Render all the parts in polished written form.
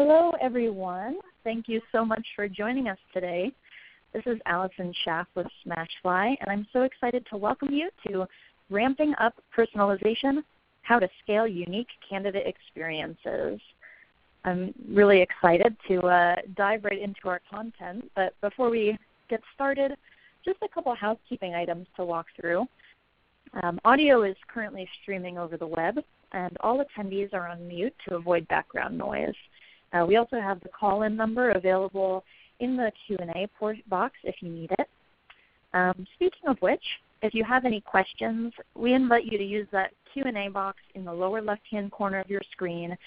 Hello, everyone. Thank you so much for joining us today. This is Allison Schaaff with SmashFly, and I'm so excited to welcome you to Ramping Up Personalization, How to Scale Unique Candidate Experiences. I'm really excited to dive right into our content, but before we get started, just a couple housekeeping items to walk through. Audio is currently streaming over the web, and all attendees are on mute to avoid background noise. We also have the call-in number available in the Q&A box if you need it. Speaking of which, if you have any questions, we invite you to use that Q&A box in the lower left-hand corner of your screen.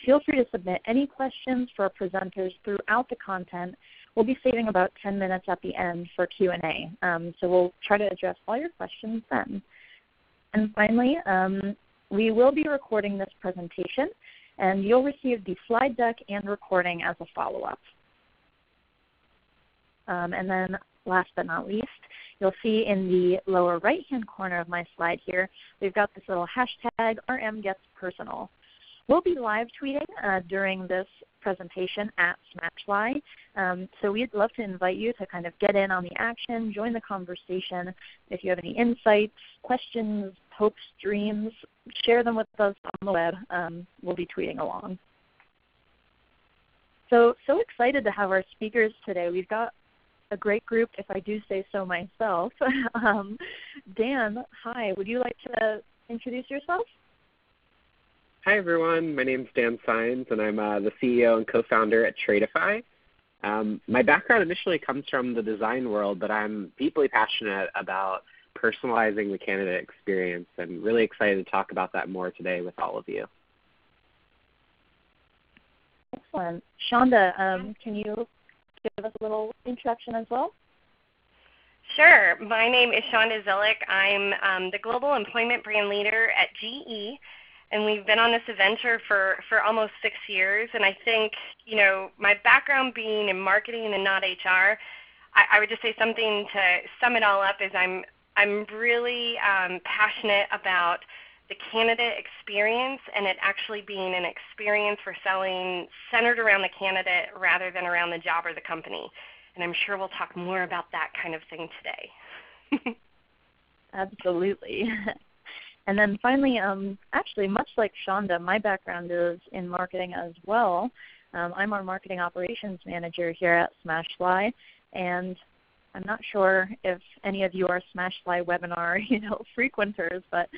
Feel free to submit any questions for our presenters throughout the content. We'll be saving about 10 minutes at the end for Q&A, so we'll try to address all your questions then. And finally, we will be recording this presentation, and you'll receive the slide deck and recording as a follow-up. And then last but not least, you'll see in the lower right-hand corner of my slide here, we've got this little hashtag RMGetsPersonal. We'll be live tweeting during this presentation at SmashFly. So we'd love to invite you to kind of get in on the action, join the conversation. If you have any insights, questions, hopes, dreams, share them with us on the web. We'll be tweeting along. So excited to have our speakers today. We've got a great group, if I do say so myself. Dan, hi. Would you like to introduce yourself? Hi, everyone. My name is Dan Sines, and I'm the CEO and co-founder at Traitify. My background initially comes from the design world, but I'm deeply passionate about personalizing the candidate experience and really excited to talk about that more today with all of you. Excellent. Shaunda, can you give us a little introduction as well? Sure. My name is Shaunda Zilich. I'm the Global Employment Brand Leader at GE, and we've been on this adventure for almost 6 years. And I think, my background being in marketing and not HR, I would just say something to sum it all up is I'm really passionate about the candidate experience and it actually being an experience for selling centered around the candidate rather than around the job or the company. And I'm sure we'll talk more about that kind of thing today. Absolutely. And then finally, actually, much like Shaunda, my background is in marketing as well. I'm our marketing operations manager here at SmashFly, and I'm not sure if any of you are SmashFly webinar frequenters, but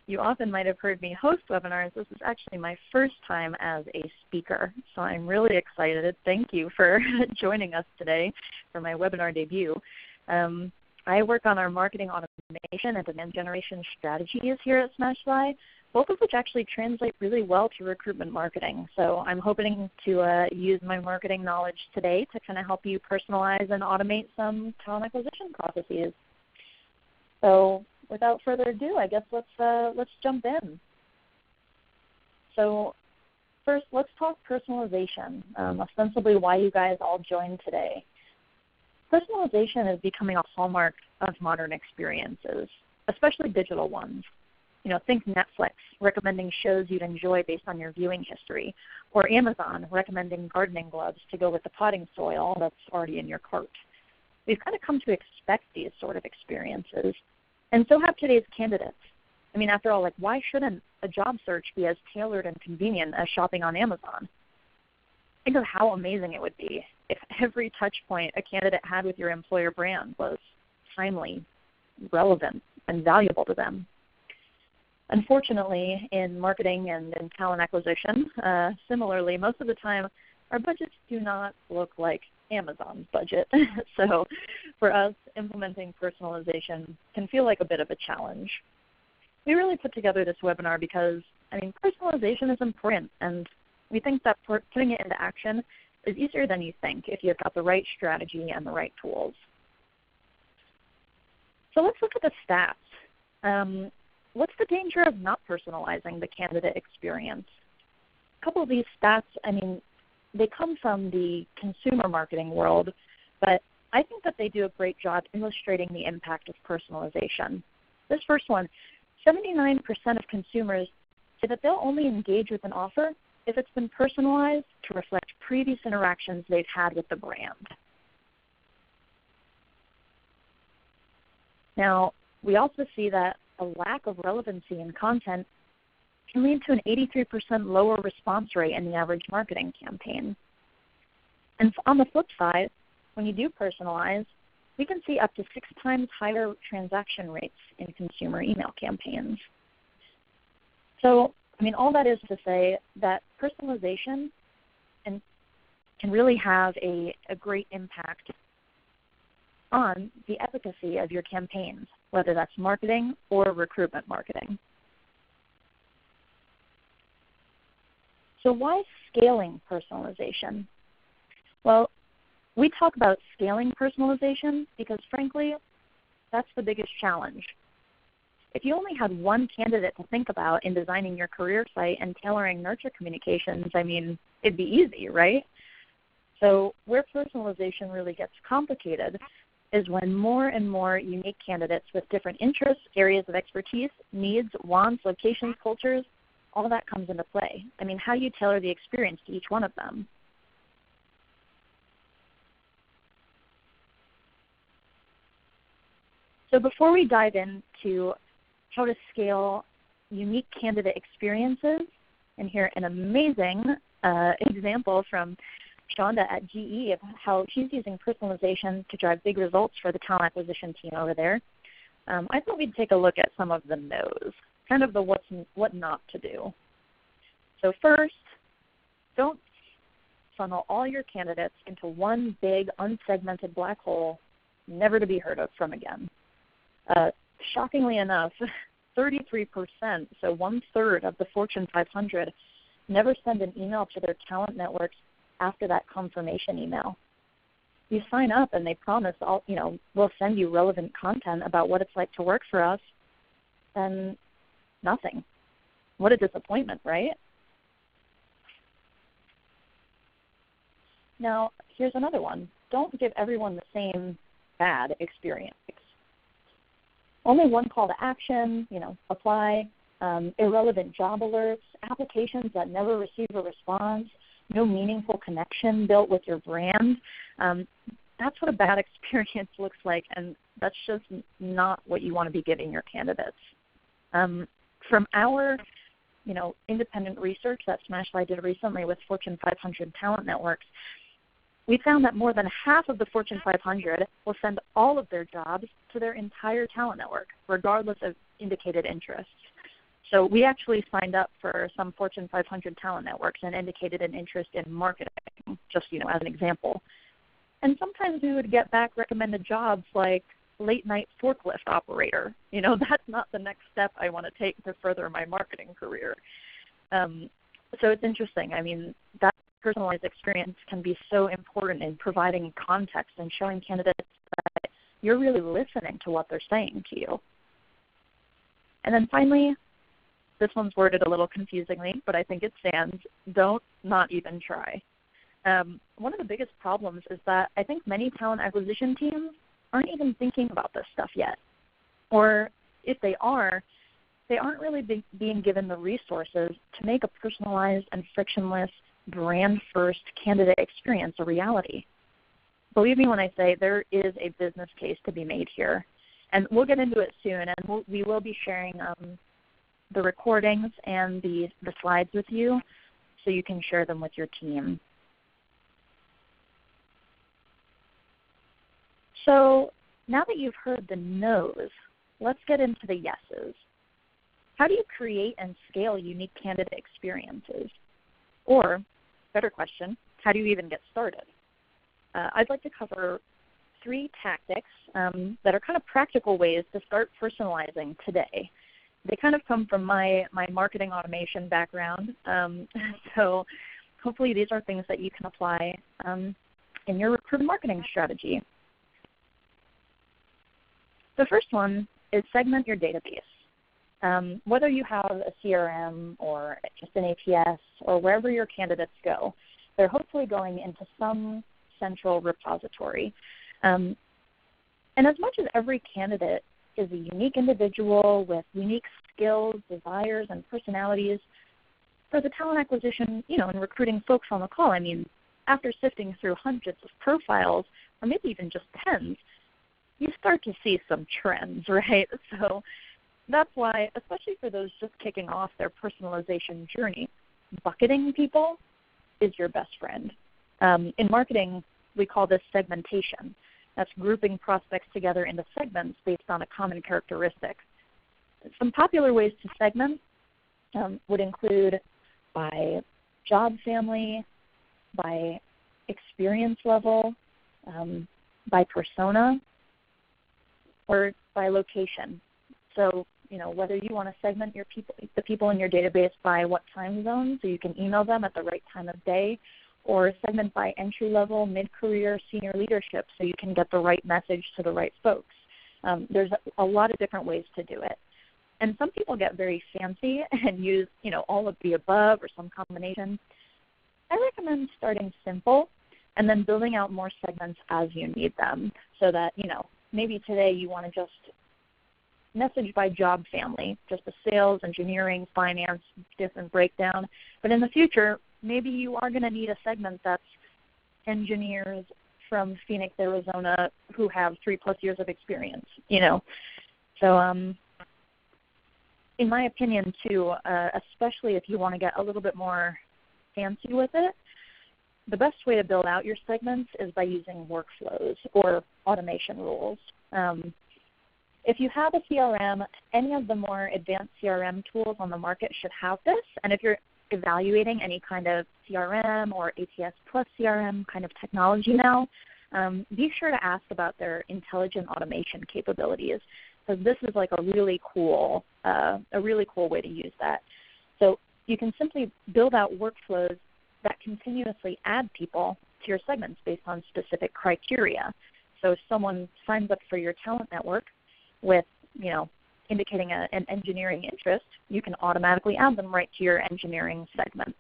you often might have heard me host webinars. This is actually my first time as a speaker, so I'm really excited. Thank you for joining us today for my webinar debut. I work on our marketing automation and demand generation strategies here at SmashFly, both of which actually translate really well to recruitment marketing. So I'm hoping to use my marketing knowledge today to kind of help you personalize and automate some talent acquisition processes. So without further ado, I guess let's jump in. So first, let's talk personalization, ostensibly why you guys all joined today. Personalization is becoming a hallmark of modern experiences, especially digital ones. Think Netflix recommending shows you'd enjoy based on your viewing history, or Amazon recommending gardening gloves to go with the potting soil that's already in your cart. We've kind of come to expect these sort of experiences, and so have today's candidates. I mean, after all, why shouldn't a job search be as tailored and convenient as shopping on Amazon? Think of how amazing it would be if every touch point a candidate had with your employer brand was timely, relevant, and valuable to them. Unfortunately, in marketing and in talent acquisition, similarly, most of the time, our budgets do not look like Amazon's budget. So for us, implementing personalization can feel like a bit of a challenge. We really put together this webinar because, personalization is important, and we think that putting it into action is easier than you think if you've got the right strategy and the right tools. So let's look at the stats. What's the danger of not personalizing the candidate experience? A couple of these stats, they come from the consumer marketing world, but I think that they do a great job illustrating the impact of personalization. This first one, 79% of consumers say that they'll only engage with an offer if it's been personalized to reflect previous interactions they've had with the brand. Now, we also see that a lack of relevancy in content can lead to an 83% lower response rate in the average marketing campaign. And on the flip side, when you do personalize, we can see up to 6 times higher transaction rates in consumer email campaigns. So, all that is to say that personalization can really have a great impact on the efficacy of your campaigns, whether that's marketing or recruitment marketing. So why scaling personalization? Well, we talk about scaling personalization because, frankly, that's the biggest challenge. If you only had one candidate to think about in designing your career site and tailoring nurture communications, it'd be easy, right? So where personalization really gets complicated is when more and more unique candidates with different interests, areas of expertise, needs, wants, locations, cultures, all that comes into play. How do you tailor the experience to each one of them? So before we dive into how to scale unique candidate experiences, and hear an amazing example from Shaunda at GE of how she's using personalization to drive big results for the talent acquisition team over there, I thought we'd take a look at some of the no's, kind of the what not to do. So first, don't funnel all your candidates into one big unsegmented black hole, never to be heard of from again. Shockingly enough, 33%, so 1/3 of the Fortune 500, never send an email to their talent networks after that confirmation email. You sign up and they promise, we'll send you relevant content about what it's like to work for us, and nothing. What a disappointment, right? Now, here's another one. Don't give everyone the same bad experience. Only one call to action, apply, irrelevant job alerts, applications that never receive a response, no meaningful connection built with your brand. That's what a bad experience looks like, and that's just not what you want to be giving your candidates. From our independent research that SmashFly did recently with Fortune 500 talent networks, we found that more than half of the Fortune 500 will send all of their jobs to their entire talent network, regardless of indicated interests. So we actually signed up for some Fortune 500 talent networks and indicated an interest in marketing, just as an example. And sometimes we would get back recommended jobs like late-night forklift operator. That's not the next step I want to take to further my marketing career. So it's interesting. That personalized experience can be so important in providing context and showing candidates that you're really listening to what they're saying to you. And then finally, this one's worded a little confusingly, but I think it stands. Don't not even try. One of the biggest problems is that I think many talent acquisition teams aren't even thinking about this stuff yet. Or if they are, they aren't really being given the resources to make a personalized and frictionless brand-first candidate experience a reality. Believe me when I say there is a business case to be made here. And we'll get into it soon, and we will be sharing the recordings and the slides with you so you can share them with your team. So now that you've heard the no's, let's get into the yeses. How do you create and scale unique candidate experiences? Or, better question, how do you even get started? I'd like to cover 3 tactics that are kind of practical ways to start personalizing today. They kind of come from my marketing automation background, so hopefully these are things that you can apply in your recruitment marketing strategy. The first one is segment your database. Whether you have a CRM or just an ATS or wherever your candidates go, they're hopefully going into some central repository. And as much as every candidate is a unique individual with unique skills, desires, and personalities, for the talent acquisition, and recruiting folks on the call, I mean, after sifting through hundreds of profiles, or maybe even just tens, you start to see some trends, right? So that's why, especially for those just kicking off their personalization journey, bucketing people is your best friend. In marketing, we call this segmentation. That's grouping prospects together into segments based on a common characteristic. Some popular ways to segment would include by job family, by experience level, by persona, or by location. So, whether you want to segment the people in your database by what time zone, so you can email them at the right time of day, or segment by entry level, mid-career, senior leadership, so you can get the right message to the right folks. There's a lot of different ways to do it. And some people get very fancy and use, all of the above or some combination. I recommend starting simple and then building out more segments as you need them, so that, maybe today you want to just message by job family, just the sales, engineering, finance, different breakdown. But in the future, maybe you are going to need a segment that's engineers from Phoenix, Arizona, who have 3+ years of experience, So in my opinion, too, especially if you want to get a little bit more fancy with it, the best way to build out your segments is by using workflows or automation rules. If you have a CRM, any of the more advanced CRM tools on the market should have this. And if you're evaluating any kind of CRM or ATS plus CRM kind of technology now, be sure to ask about their intelligent automation capabilities, because this is like a really cool way to use that. So you can simply build out workflows that continuously add people to your segments based on specific criteria. So if someone signs up for your talent network with, indicating an engineering interest, you can automatically add them right to your engineering segment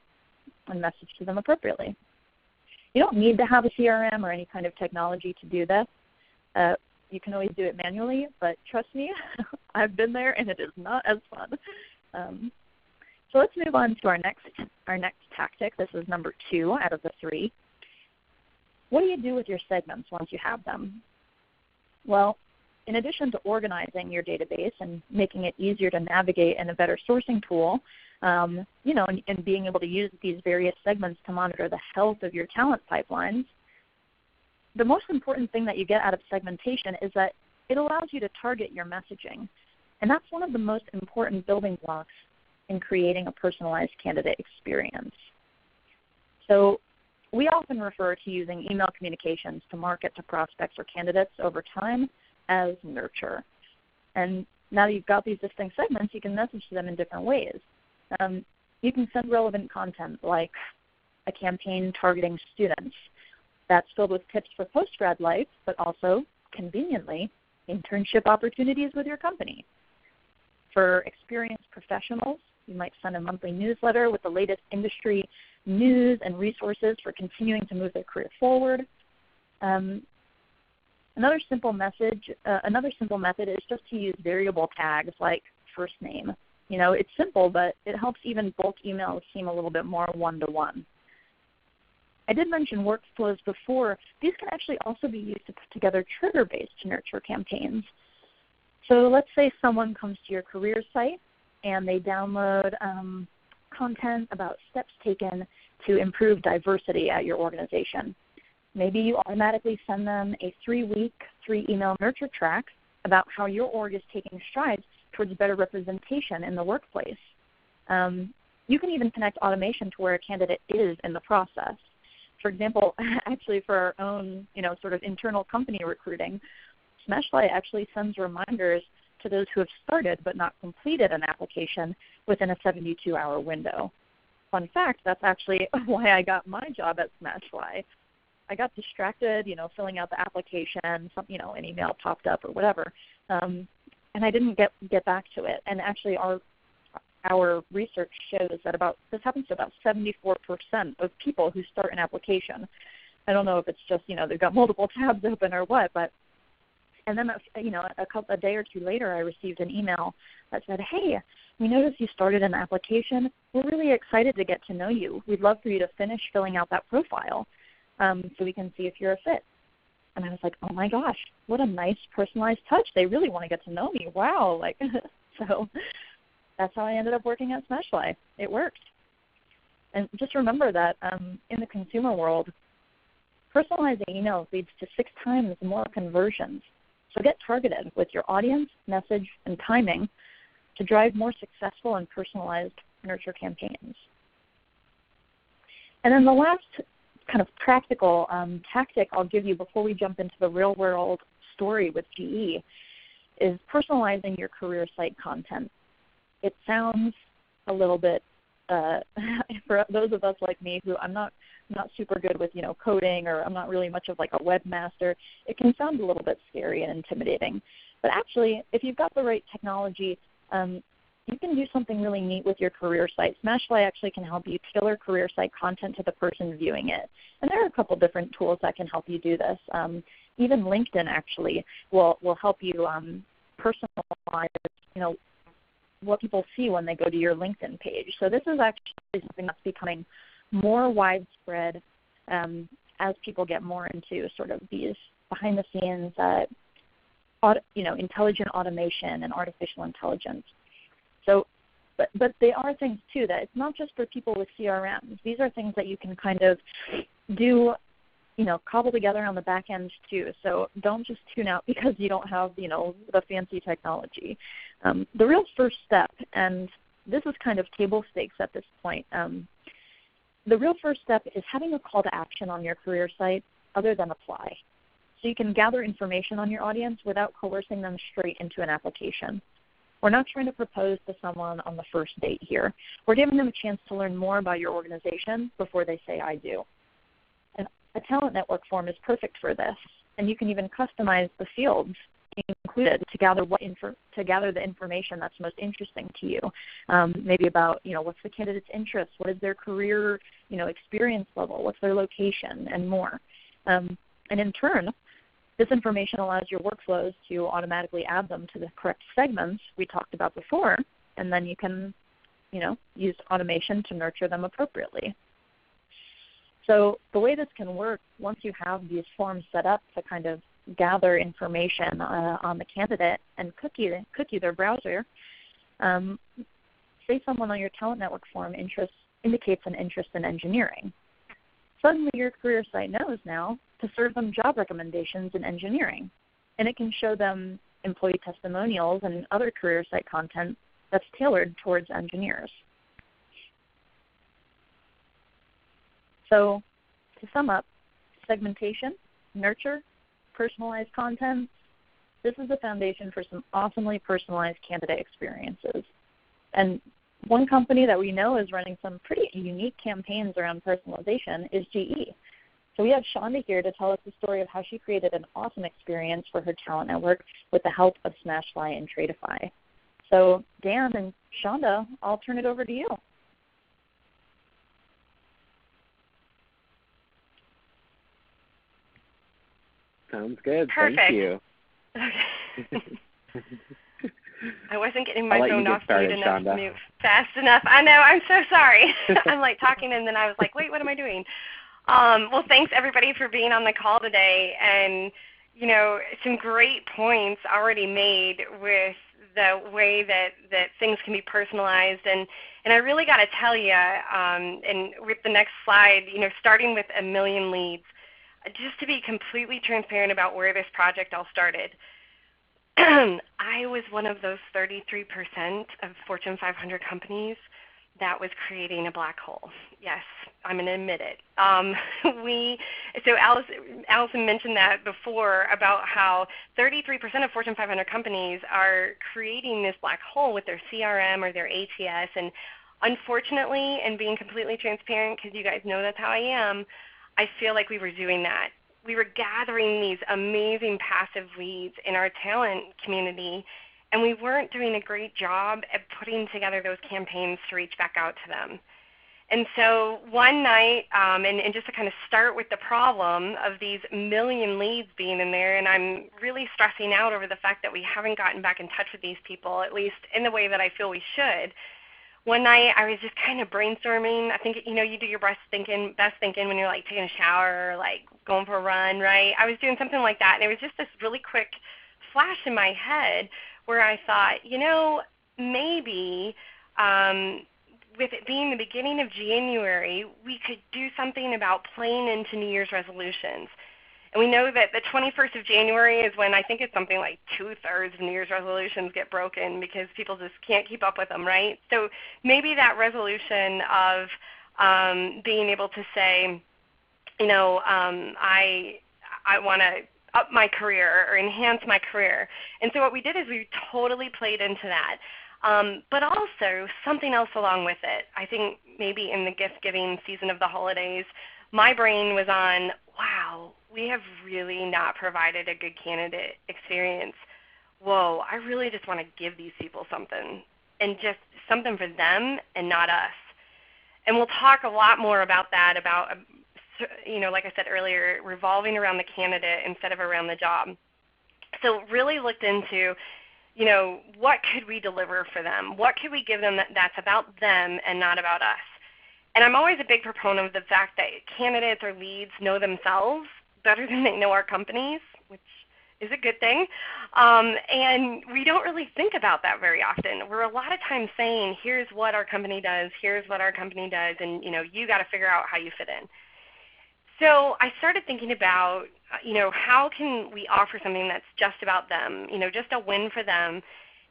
and message to them appropriately. You don't need to have a CRM or any kind of technology to do this. You can always do it manually, but trust me, I've been there and it is not as fun. So let's move on to our next tactic. This is number 2 out of the 3. What do you do with your segments once you have them? Well, in addition to organizing your database and making it easier to navigate and a better sourcing tool, and being able to use these various segments to monitor the health of your talent pipelines, the most important thing that you get out of segmentation is that it allows you to target your messaging. And that's one of the most important building blocks in creating a personalized candidate experience. So we often refer to using email communications to market to prospects or candidates over time as nurture. And now that you've got these distinct segments, you can message to them in different ways. You can send relevant content like a campaign targeting students that's filled with tips for post-grad life, but also, conveniently, internship opportunities with your company. For experienced professionals, you might send a monthly newsletter with the latest industry news and resources for continuing to move their career forward. Another simple method is just to use variable tags like first name. It's simple, but it helps even bulk emails seem a little bit more one-to-one. I did mention workflows before. These can actually also be used to put together trigger-based nurture campaigns. So let's say someone comes to your career site and they download content about steps taken to improve diversity at your organization. Maybe you automatically send them a 3-week, 3-email nurture track about how your org is taking strides towards better representation in the workplace. You can even connect automation to where a candidate is in the process. For example, actually for our own, sort of internal company recruiting, SmashFly actually sends reminders to those who have started but not completed an application within a 72-hour window. Fun fact, that's actually why I got my job at SmashFly. I got distracted, filling out the application, an email popped up or whatever, and I didn't get back to it. And actually our research shows that this happens to about 74% of people who start an application. I don't know if it's just, they've got multiple tabs open or what, and then, a day or two later, I received an email that said, hey, we noticed you started an application. We're really excited to get to know you. We'd love for you to finish filling out that profile so we can see if you're a fit. And I was like, oh my gosh, what a nice personalized touch. They really want to get to know me. Wow. So that's how I ended up working at SmashFly. It worked. And just remember that in the consumer world, personalizing emails leads to 6 times more conversions. So get targeted with your audience, message, and timing to drive more successful and personalized nurture campaigns. And then the last kind of practical tactic I'll give you before we jump into the real-world story with GE is personalizing your career site content. It sounds a little bit, for those of us like me who I'm not super good with coding, or I'm not really much of like a webmaster, it can sound a little bit scary and intimidating. But actually, if you've got the right technology, you can do something really neat with your career site. SmashFly actually can help you tailor career site content to the person viewing it. And there are a couple different tools that can help you do this. Even LinkedIn actually will help you personalize what people see when they go to your LinkedIn page. So this is actually something that's becoming more widespread as people get more into sort of these behind-the-scenes intelligent automation and artificial intelligence. So, but they are things too that it's not just for people with CRMs. These are things that you can kind of do, cobble together on the back end too. So don't just tune out because you don't have, the fancy technology. The real first step, and this is kind of table stakes at this point, the real first step is having a call to action on your career site other than apply. So you can gather information on your audience without coercing them straight into an application. We're not trying to propose to someone on the first date here. We're giving them a chance to learn more about your organization before they say, I do. And a talent network form is perfect for this. And you can even customize the fields included to gather the information that's most interesting to you. Maybe about, what's the candidate's interest, what is their career, experience level, what's their location, and more. And in turn, this information allows your workflows to automatically add them to the correct segments we talked about before, and then you can, use automation to nurture them appropriately. So the way this can work, once you have these forms set up to kind of gather information on the candidate and cookie their browser, say someone on your talent network form indicates an interest in engineering. Suddenly your career site knows now to serve them job recommendations in engineering, and it can show them employee testimonials and other career site content that's tailored towards engineers. So to sum up, segmentation, nurture, personalized content, this is the foundation for some awesomely personalized candidate experiences. And one company that we know is running some pretty unique campaigns around personalization is GE. So we have Shaunda here to tell us the story of how she created an awesome experience for her talent network with the help of SmashFly and Traitify. So Dan and Shaunda, I'll turn it over to you. Sounds good. Perfect. Thank you. Okay. I wasn't getting my phone off mute enough, Shaunda. fast enough. I know. I'm so sorry. I'm like talking, and then I was like, wait, what am I doing? Well, thanks everybody for being on the call today, and some great points already made with the way that things can be personalized, and I really got to tell you, and with the next slide, starting with 1 million leads, just to be completely transparent about where this project all started. I was one of those 33% of Fortune 500 companies that was creating a black hole. Yes, I'm going to admit it. So Allison mentioned that before about how 33% of Fortune 500 companies are creating this black hole with their CRM or their ATS. And unfortunately, and being completely transparent, because you guys know that's how I am, I feel like we were doing that. We were gathering these amazing passive leads in our talent community, and we weren't doing a great job at putting together those campaigns to reach back out to them. And so one night, and just to kind of start with the problem of these million leads being in there, and I'm really stressing out over the fact that we haven't gotten back in touch with these people, at least in the way that I feel we should. One night I was just kind of brainstorming. I think, you do your best thinking when you're like taking a shower or like going for a run, right? I was doing something like that, and it was just this really quick flash in my head where I thought, maybe with it being the beginning of January, we could do something about playing into New Year's resolutions. And we know that the 21st of January is when I think it's something like 2/3 of New Year's resolutions get broken because people just can't keep up with them, right? So maybe that resolution of being able to say, I want to up my career or enhance my career. And so what we did is we totally played into that. But also something else along with it. I think maybe in the gift-giving season of the holidays, my brain was on, wow, we have really not provided a good candidate experience. Whoa, I really just want to give these people something, and just something for them and not us. And we'll talk a lot more about that, about, like I said earlier, revolving around the candidate instead of around the job. So really looked into, what could we deliver for them? What could we give them that's about them and not about us? And I'm always a big proponent of the fact that candidates or leads know themselves better than they know our companies, which is a good thing. And we don't really think about that very often. We're a lot of times saying, here's what our company does, and you got to figure out how you fit in. So I started thinking about, how can we offer something that's just about them, just a win for them.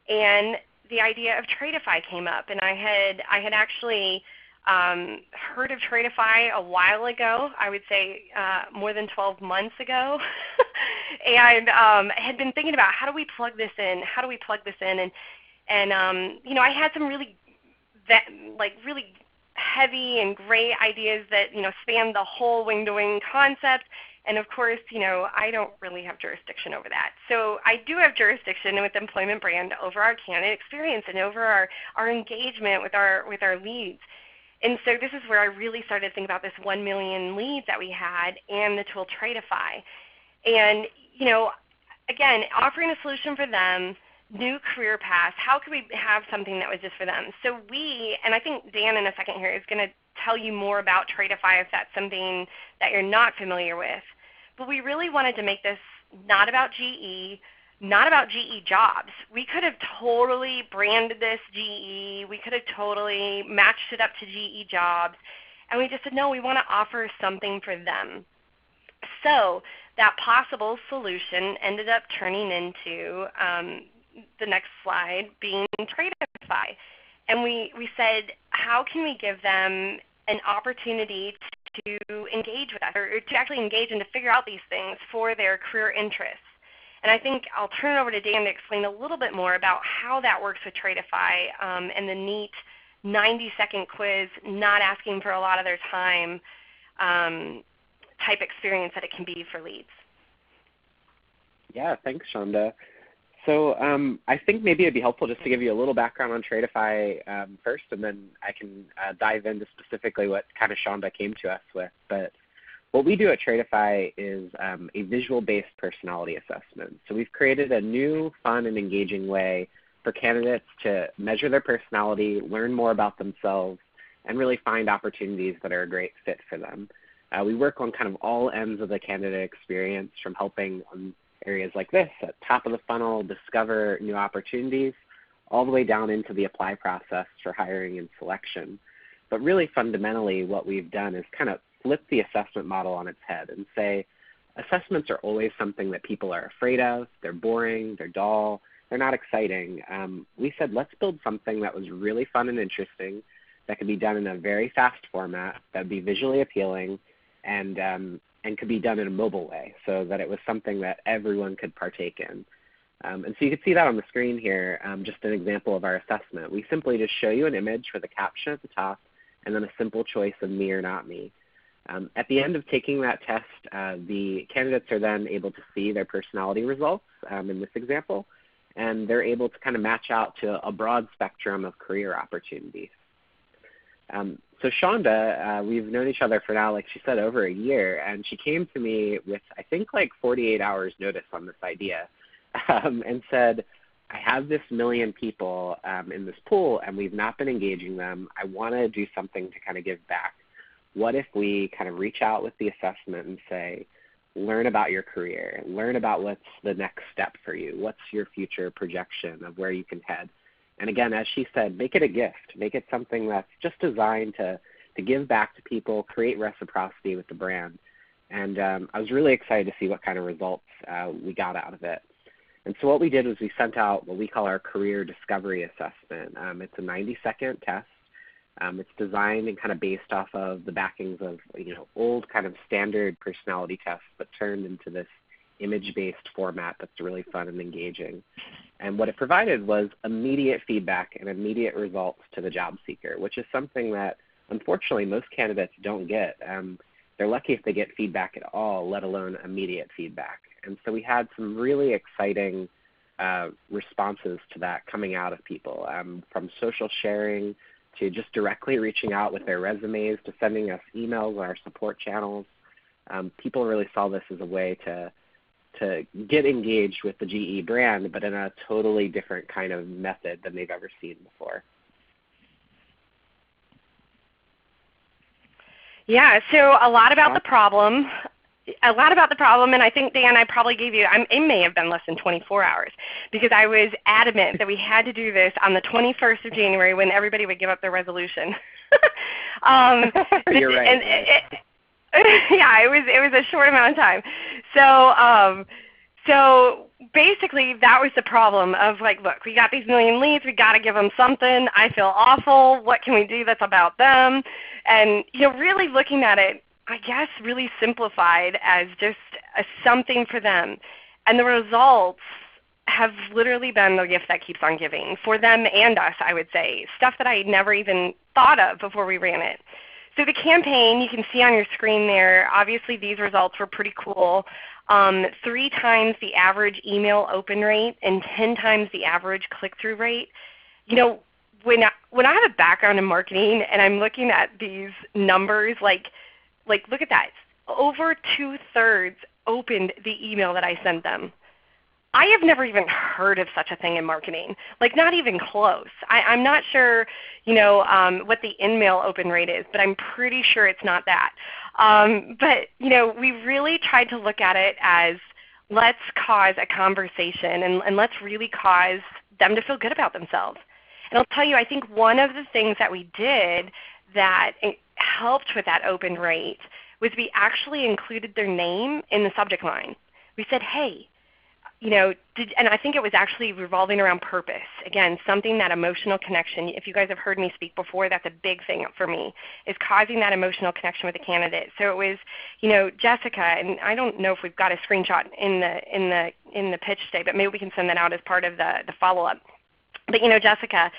And the idea of Traitify came up, and I had actually heard of Traitify a while ago, I would say more than 12 months ago, and had been thinking about how do we plug this in, and I had some really heavy and great ideas that span the whole wing-to-wing concept. And of course, I don't really have jurisdiction over that. So I do have jurisdiction with Employment Brand over our candidate experience and over our engagement with our leads. And so this is where I really started to think about this 1 million leads that we had and the tool Traitify. And, again, offering a solution for them, new career paths, how could we have something that was just for them? So and I think Dan in a second here is going to tell you more about Traitify if that's something that you're not familiar with. But we really wanted to make this not about GE, not about GE jobs. We could have totally branded this GE. We could have totally matched it up to GE jobs. And we just said, no, we want to offer something for them. So that possible solution ended up turning into the next slide being Traitify. And we said, how can we give them an opportunity to engage with us, or to actually engage and to figure out these things for their career interests? And I think I'll turn it over to Dan to explain a little bit more about how that works with Traitify and the neat 90-second quiz, not asking for a lot of their time type experience that it can be for leads. Yeah, thanks, Shaunda. So I think maybe it'd be helpful just to give you a little background on Traitify first, and then I can dive into specifically what kind of Shaunda came to us with. But what we do at Traitify is a visual-based personality assessment. So we've created a new, fun, and engaging way for candidates to measure their personality, learn more about themselves, and really find opportunities that are a great fit for them. We work on kind of all ends of the candidate experience, from helping on areas like this, at top of the funnel, discover new opportunities, all the way down into the apply process for hiring and selection. But really fundamentally what we've done is kind of flip the assessment model on its head and say assessments are always something that people are afraid of, they're boring, they're dull, they're not exciting. We said let's build something that was really fun and interesting, that could be done in a very fast format, that would be visually appealing, and could be done in a mobile way, so that it was something that everyone could partake in. And so you can see that on the screen here, just an example of our assessment. We simply just show you an image with a caption at the top and then a simple choice of me or not me. At the end of taking that test, the candidates are then able to see their personality results in this example, and they're able to kind of match out to a broad spectrum of career opportunities. So Shaunda, we've known each other for now, like she said, over a year, and she came to me with, I think, like 48 hours notice on this idea and said, I have this million people in this pool, and we've not been engaging them. I want to do something to kind of give back. What if we kind of reach out with the assessment and say, learn about your career, learn about what's the next step for you, what's your future projection of where you can head. And again, as she said, make it a gift. Make it something that's just designed to give back to people, create reciprocity with the brand. And I was really excited to see what kind of results we got out of it. And so what we did was we sent out what we call our career discovery assessment. It's a 90-second test. It's designed and kind of based off of the backings of old kind of standard personality tests, but turned into this image-based format that's really fun and engaging. And what it provided was immediate feedback and immediate results to the job seeker, which is something that unfortunately most candidates don't get. They're lucky if they get feedback at all, let alone immediate feedback. And so we had some really exciting responses to that coming out of people, from social sharing to just directly reaching out with their resumes to sending us emails on our support channels. People really saw this as a way to get engaged with the GE brand, but in a totally different kind of method than they've ever seen before. Yeah, so a lot about the problem, and I think, Dan, I probably gave you, it may have been less than 24 hours, because I was adamant that we had to do this on the 21st of January when everybody would give up their resolution. You're right. Yeah, it was a short amount of time. So basically that was the problem of like, look, we got these million leads, we got to give them something. I feel awful. What can we do that's about them? And really looking at it, I guess, really simplified as just something for them. And the results have literally been the gift that keeps on giving for them and us, I would say, stuff that I had never even thought of before we ran it. So the campaign, you can see on your screen there, obviously these results were pretty cool. 3 times the average email open rate and 10 times the average click-through rate. When I have a background in marketing and I'm looking at these numbers, like look at that. Over 2/3 opened the email that I sent them. I have never even heard of such a thing in marketing, like not even close. I'm not sure, what the in-mail open rate is, but I'm pretty sure it's not that. But we really tried to look at it as let's cause a conversation and let's really cause them to feel good about themselves. And I'll tell you, I think one of the things that we did that helped with that open rate was we actually included their name in the subject line. We said, hey, and I think it was actually revolving around purpose. Again, something, that emotional connection. If you guys have heard me speak before, that's a big thing for me, is causing that emotional connection with the candidate. So it was, Jessica, and I don't know if we've got a screenshot in the pitch today, but maybe we can send that out as part of the follow-up. But Jessica,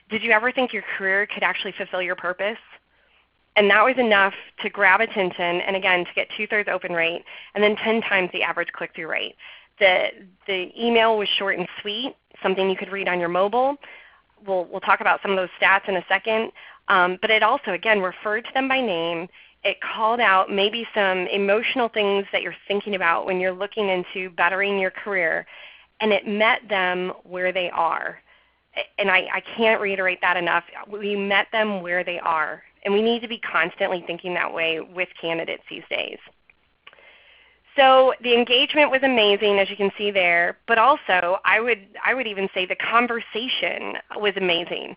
did you ever think your career could actually fulfill your purpose? And that was enough to grab attention, and again, to get 2/3 open rate, and then 10 times the average click-through rate. The email was short and sweet, something you could read on your mobile. We'll talk about some of those stats in a second. But it also, again, referred to them by name. It called out maybe some emotional things that you're thinking about when you're looking into bettering your career, and it met them where they are. And I can't reiterate that enough. We met them where they are, and we need to be constantly thinking that way with candidates these days. So the engagement was amazing, as you can see there, but also I would even say the conversation was amazing.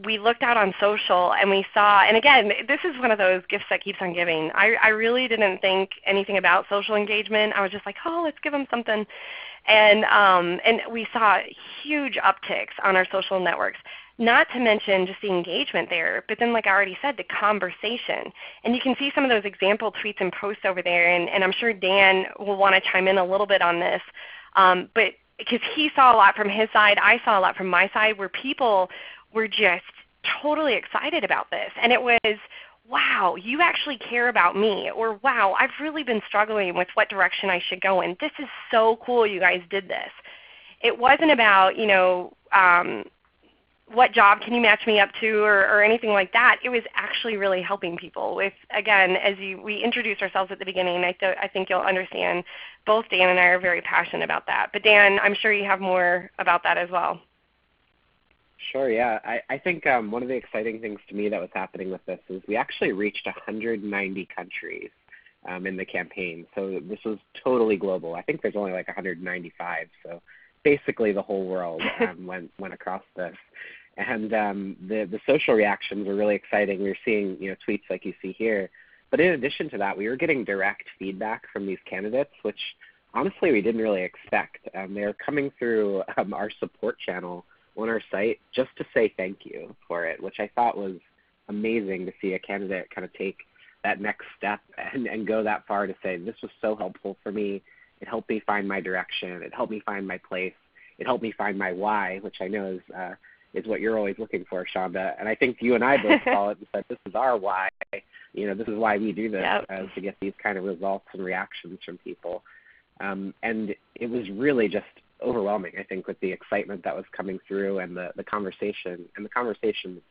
We looked out on social and we saw, and again, this is one of those gifts that keeps on giving. I really didn't think anything about social engagement. I was just like, oh, let's give them something. And we saw huge upticks on our social networks. Not to mention just the engagement there, but then like I already said, the conversation. And you can see some of those example tweets and posts over there, and I'm sure Dan will want to chime in a little bit on this. But because he saw a lot from his side, I saw a lot from my side, where people were just totally excited about this. And it was, wow, you actually care about me, or wow, I've really been struggling with what direction I should go in. This is so cool you guys did this. It wasn't about, what job can you match me up to or anything like that. It was actually really helping people with, again, as we introduced ourselves at the beginning, I think you'll understand both Dan and I are very passionate about that. But Dan, I'm sure you have more about that as well. Sure, yeah. I think one of the exciting things to me that was happening with this is we actually reached 190 countries in the campaign. So this was totally global. I think there's only like 195, so basically the whole world went across this. And the social reactions were really exciting. We were seeing tweets like you see here. But in addition to that, we were getting direct feedback from these candidates, which honestly we didn't really expect. They were coming through our support channel on our site just to say thank you for it, which I thought was amazing to see a candidate kind of take that next step and go that far to say, this was so helpful for me. It helped me find my direction. It helped me find my place. It helped me find my why, which I know is what you're always looking for, Shaunda. And I think you and I both call it and said, this is our why. This is why we do this, yep. To get these kind of results and reactions from people. And it was really just overwhelming, I think, with the excitement that was coming through and the conversation. And the conversation is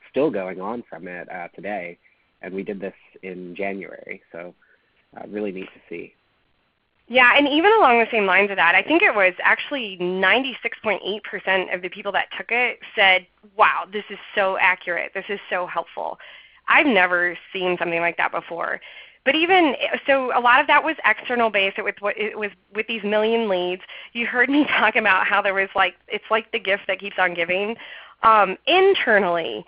still going on from it today. And we did this in January, so really neat to see. Yeah, and even along the same lines of that, I think it was actually 96.8% of the people that took it said, wow, this is so accurate. This is so helpful. I've never seen something like that before. But even so, a lot of that was external based. It was with these million leads. You heard me talk about how there was it's like the gift that keeps on giving. Internally,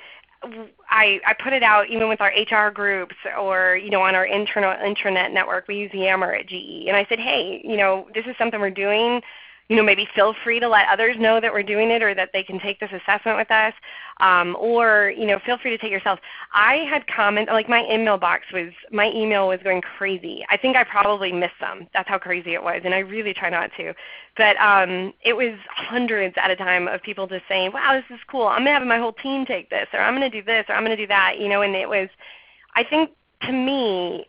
I put it out even with our HR groups or on our internal intranet network. We use Yammer at GE, and I said, hey, this is something we're doing. Maybe feel free to let others know that we're doing it or that they can take this assessment with us, or feel free to take yourself. I had comments, like my email was going crazy. I think I probably missed some. That's how crazy it was, and I really try not to. But it was hundreds at a time of people just saying, wow, this is cool. I'm going to have my whole team take this, or I'm going to do this, or I'm going to do that. And it was, I think to me,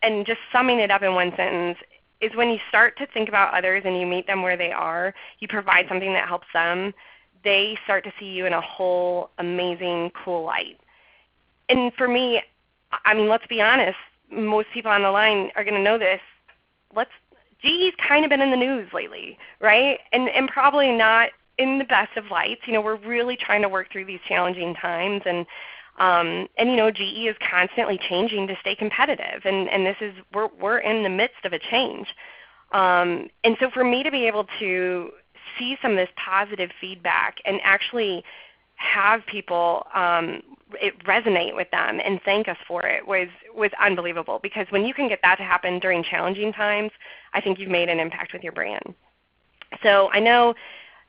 and just summing it up in one sentence, is when you start to think about others and you meet them where they are, you provide something that helps them, they start to see you in a whole amazing, cool light. And for me, let's be honest, most people on the line are going to know this. GE's kind of been in the news lately, right? And probably not in the best of lights. We're really trying to work through these challenging times, and GE is constantly changing to stay competitive, and this is we're in the midst of a change. And so for me to be able to see some of this positive feedback and actually have people it resonate with them and thank us for it was unbelievable, because when you can get that to happen during challenging times, I think you've made an impact with your brand. So I know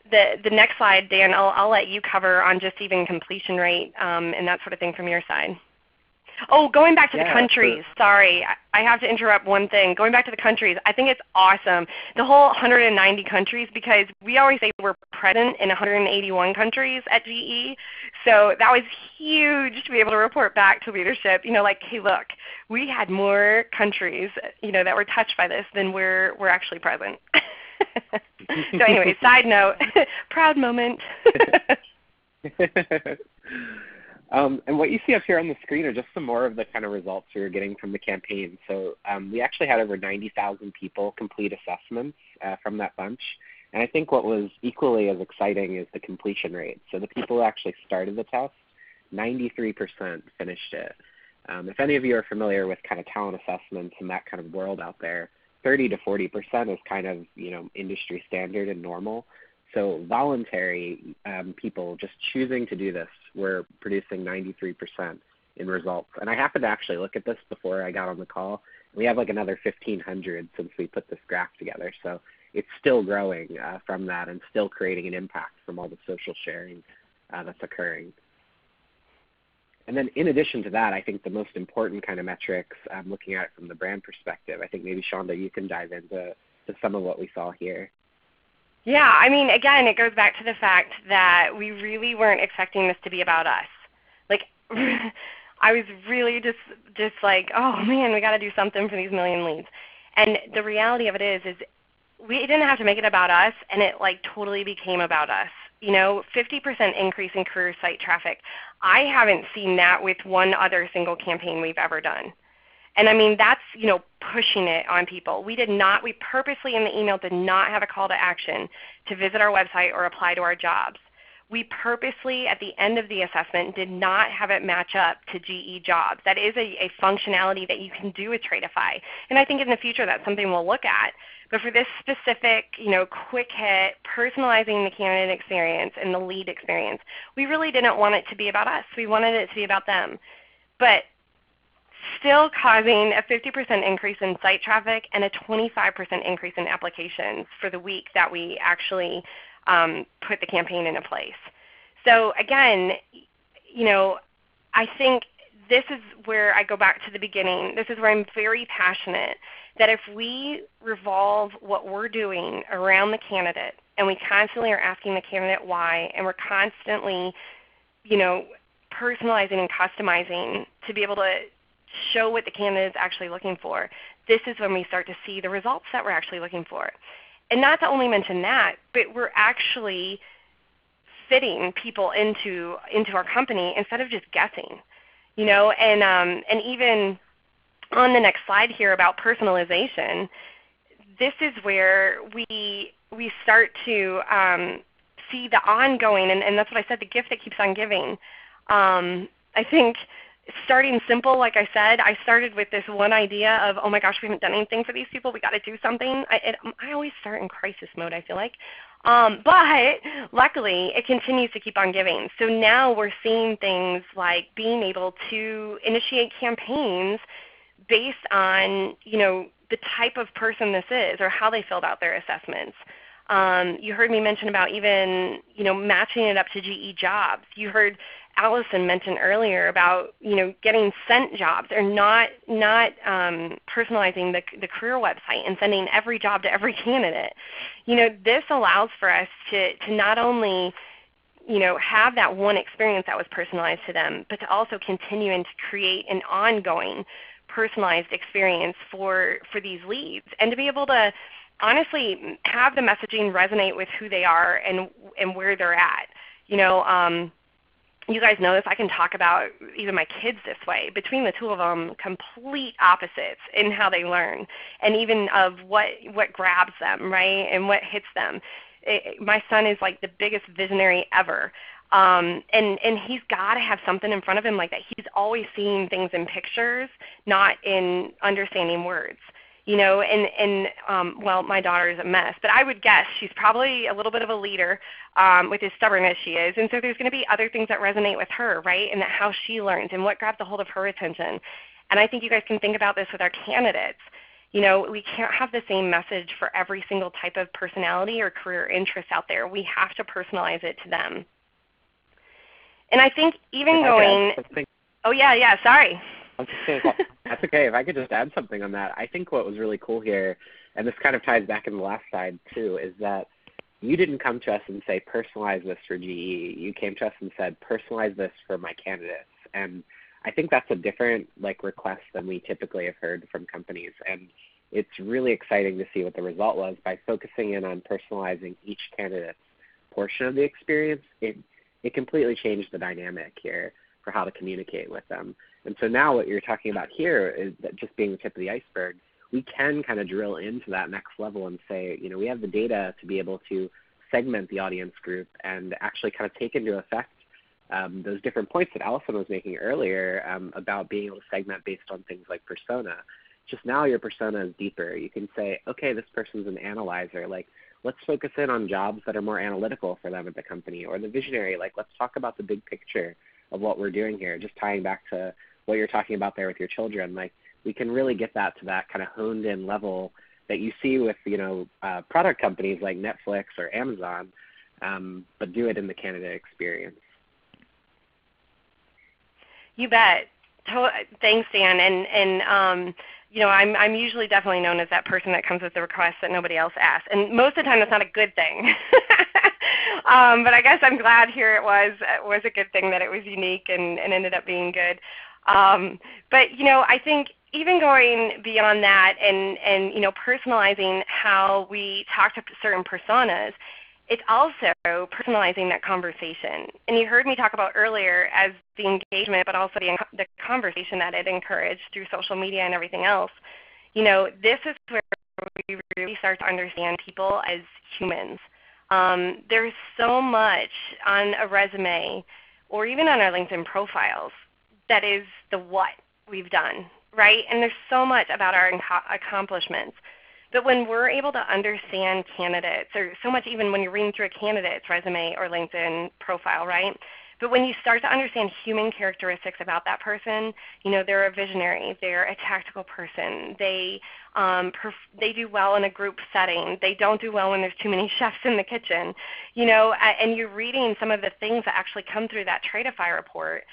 the next slide, Dan, I'll let you cover on just even completion rate and that sort of thing from your side. Oh, going back to the countries, sorry, I have to interrupt one thing. Going back to the countries, I think it's awesome, the whole 190 countries, because we always say we're present in 181 countries at GE. So that was huge to be able to report back to leadership, hey, look, we had more countries, that were touched by this than we're actually present. So anyway, side note, proud moment. And what you see up here on the screen are just some more of the kind of results we were getting from the campaign. So we actually had over 90,000 people complete assessments from that bunch. And I think what was equally as exciting is the completion rate. So the people who actually started the test, 93% finished it. If any of you are familiar with kind of talent assessments and that kind of world out there, 30 to 40% is kind of industry standard and normal. So voluntary people just choosing to do this were producing 93% in results. And I happened to actually look at this before I got on the call. We have like another 1,500 since we put this graph together. So it's still growing from that and still creating an impact from all the social sharing that's occurring. And then in addition to that, I think the most important kind of metrics, looking at it from the brand perspective, I think maybe Shaunda, you can dive into some of what we saw here. Yeah, again, it goes back to the fact that we really weren't expecting this to be about us. I was really just like, oh man, we got to do something for these million leads. And the reality of it is we didn't have to make it about us, and it totally became about us. You know, 50% increase in career site traffic. I haven't seen that with one other single campaign we've ever done. And I mean, that's, you know, pushing it on people. We purposely in the email did not have a call to action to visit our website or apply to our jobs. We purposely, at the end of the assessment, did not have it match up to GE jobs. That is a functionality that you can do with Traitify. And I think in the future that's something we'll look at. But for this specific, you know, quick hit, personalizing the candidate experience and the lead experience, we really didn't want it to be about us. We wanted it to be about them. But still causing a 50% increase in site traffic and a 25% increase in applications for the week that we actually put the campaign into place. So again, you know, I think this is where I go back to the beginning. This is where I'm very passionate that if we revolve what we're doing around the candidate and we constantly are asking the candidate why, and we're constantly, you know, personalizing and customizing to be able to show what the candidate is actually looking for, this is when we start to see the results that we're actually looking for. And not to only mention that, but we're actually fitting people into our company instead of just guessing, you know. And even on the next slide here about personalization, this is where we start to see the ongoing, and that's what I said, the gift that keeps on giving. I think starting simple, like I said, I started with this one idea of, oh my gosh, we haven't done anything for these people. We got to do something. I always start in crisis mode, I feel like. But luckily, it continues to keep on giving. So now we're seeing things like being able to initiate campaigns based on, you know, the type of person this is or how they filled out their assessments. You heard me mention about even, you know, matching it up to GE jobs. You heard Allison mentioned earlier about, you know, getting sent jobs or not personalizing the career website and sending every job to every candidate. You know, this allows for us to not only, you know, have that one experience that was personalized to them, but to also continue and to create an ongoing personalized experience for these leads, and to be able to honestly have the messaging resonate with who they are and where they're at. You know, you guys know this, I can talk about even my kids this way. Between the two of them, complete opposites in how they learn and even of what grabs them, right, and what hits them. My son is like the biggest visionary ever. And he's got to have something in front of him like that. He's always seeing things in pictures, not in understanding words. You know, well, my daughter is a mess, but I would guess she's probably a little bit of a leader with as stubborn as she is. And so there's going to be other things that resonate with her, right, and that how she learns and what grabs a hold of her attention. And I think you guys can think about this with our candidates. You know, we can't have the same message for every single type of personality or career interest out there. We have to personalize it to them. And I think even going – oh, yeah, sorry. That's okay. If I could just add something on that, I think what was really cool here, and this kind of ties back in the last slide too, is that you didn't come to us and say, personalize this for GE. You came to us and said, personalize this for my candidates. And I think that's a different request than we typically have heard from companies. And it's really exciting to see what the result was. By focusing in on personalizing each candidate's portion of the experience, it completely changed the dynamic here for how to communicate with them. And so now what you're talking about here is that just being the tip of the iceberg, we can kind of drill into that next level and say, you know, we have the data to be able to segment the audience group and actually kind of take into effect those different points that Allison was making earlier about being able to segment based on things like persona. Just now your persona is deeper. You can say, okay, this person's an analyzer. Let's focus in on jobs that are more analytical for them at the company, or the visionary. Let's talk about the big picture of what we're doing here, just tying back to what you're talking about there with your children. We can really get that to that kind of honed in level that you see with, you know, product companies like Netflix or Amazon, but do it in the candidate experience. You bet. Thanks, Dan. And you know, I'm usually definitely known as that person that comes with the request that nobody else asks. And most of the time that's not a good thing. But I guess I'm glad here it was a good thing that it was unique and ended up being good. But, you know, I think even going beyond that and you know, personalizing how we talk to certain personas, it's also personalizing that conversation. And you heard me talk about earlier as the engagement, but also the conversation that it encouraged through social media and everything else. This is where we really start to understand people as humans. There's so much on a resume or even on our LinkedIn profiles that is the what we've done, right? And there's so much about our accomplishments. But when we're able to understand candidates, or so much even when you're reading through a candidate's resume or LinkedIn profile, right? But when you start to understand human characteristics about that person, they're a visionary, they're a tactical person, they do well in a group setting, they don't do well when there's too many chefs in the kitchen, and you're reading some of the things that actually come through that Traitify report,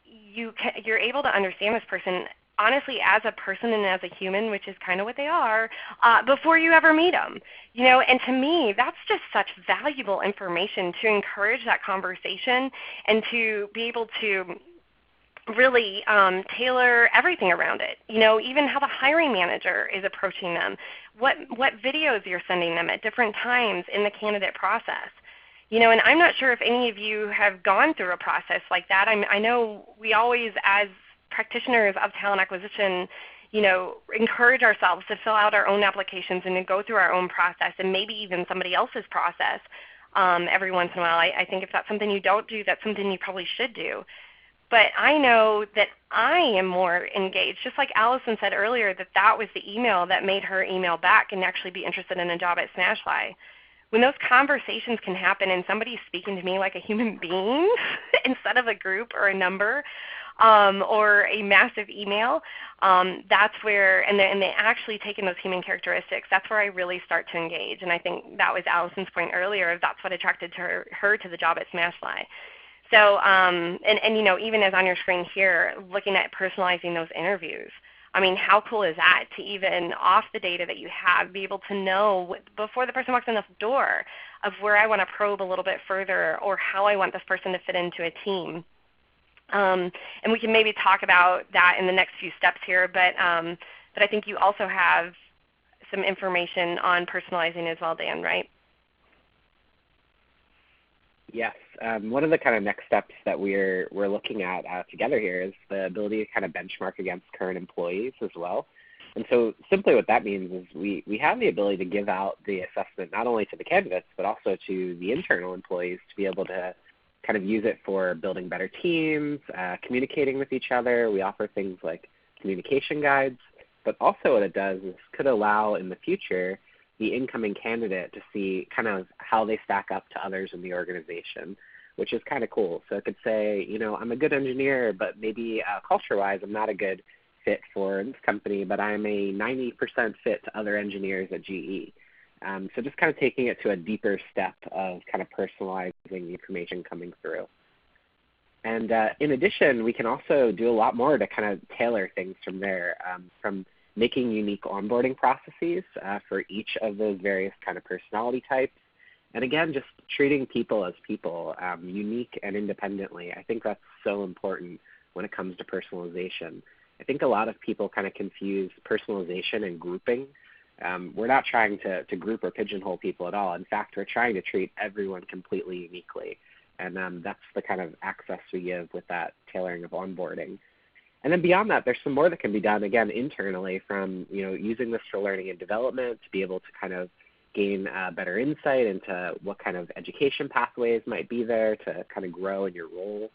you're able to understand this person honestly as a person and as a human, which is kind of what they are, before you ever meet them. And to me, that's just such valuable information to encourage that conversation and to be able to really tailor everything around it. Even how the hiring manager is approaching them, what videos you're sending them at different times in the candidate process. And I'm not sure if any of you have gone through a process like that. I know we always, as practitioners of talent acquisition, encourage ourselves to fill out our own applications and to go through our own process and maybe even somebody else's process every once in a while. I think if that's something you don't do, that's something you probably should do. But I know that I am more engaged, just like Allison said earlier, that was the email that made her email back and actually be interested in a job at SmashFly. When those conversations can happen and somebody's speaking to me like a human being instead of a group or a number, or a massive email, that's where, and they actually take in those human characteristics, that's where I really start to engage. And I think that was Allison's point earlier, that's what attracted her to the job at SmashFly. So, even as on your screen here, looking at personalizing those interviews, how cool is that to even, off the data that you have, be able to know before the person walks in the door of where I want to probe a little bit further or how I want this person to fit into a team. And we can maybe talk about that in the next few steps here, but I think you also have some information on personalizing as well, Dan, right? Yes. One of the kind of next steps that we're looking at together here is the ability to kind of benchmark against current employees as well. And so simply what that means is we have the ability to give out the assessment not only to the candidates but also to the internal employees to be able to kind of use it for building better teams, communicating with each other. We offer things like communication guides, but also what it does is could allow in the future the incoming candidate to see kind of how they stack up to others in the organization, which is kind of cool. So it could say, I'm a good engineer, but maybe culture-wise I'm not a good fit for this company, but I'm a 90% fit to other engineers at GE. So just kind of taking it to a deeper step of kind of personalizing the information coming through. And in addition, we can also do a lot more to kind of tailor things from there, from making unique onboarding processes for each of those various kind of personality types. And again, just treating people as people, unique and independently. I think that's so important when it comes to personalization. I think a lot of people kind of confuse personalization and grouping. We're not trying to group or pigeonhole people at all. In fact, we're trying to treat everyone completely uniquely. And that's the kind of access we give with that tailoring of onboarding. And then beyond that, there's some more that can be done, again, internally from using this for learning and development to be able to kind of gain better insight into what kind of education pathways might be there to kind of grow in your role.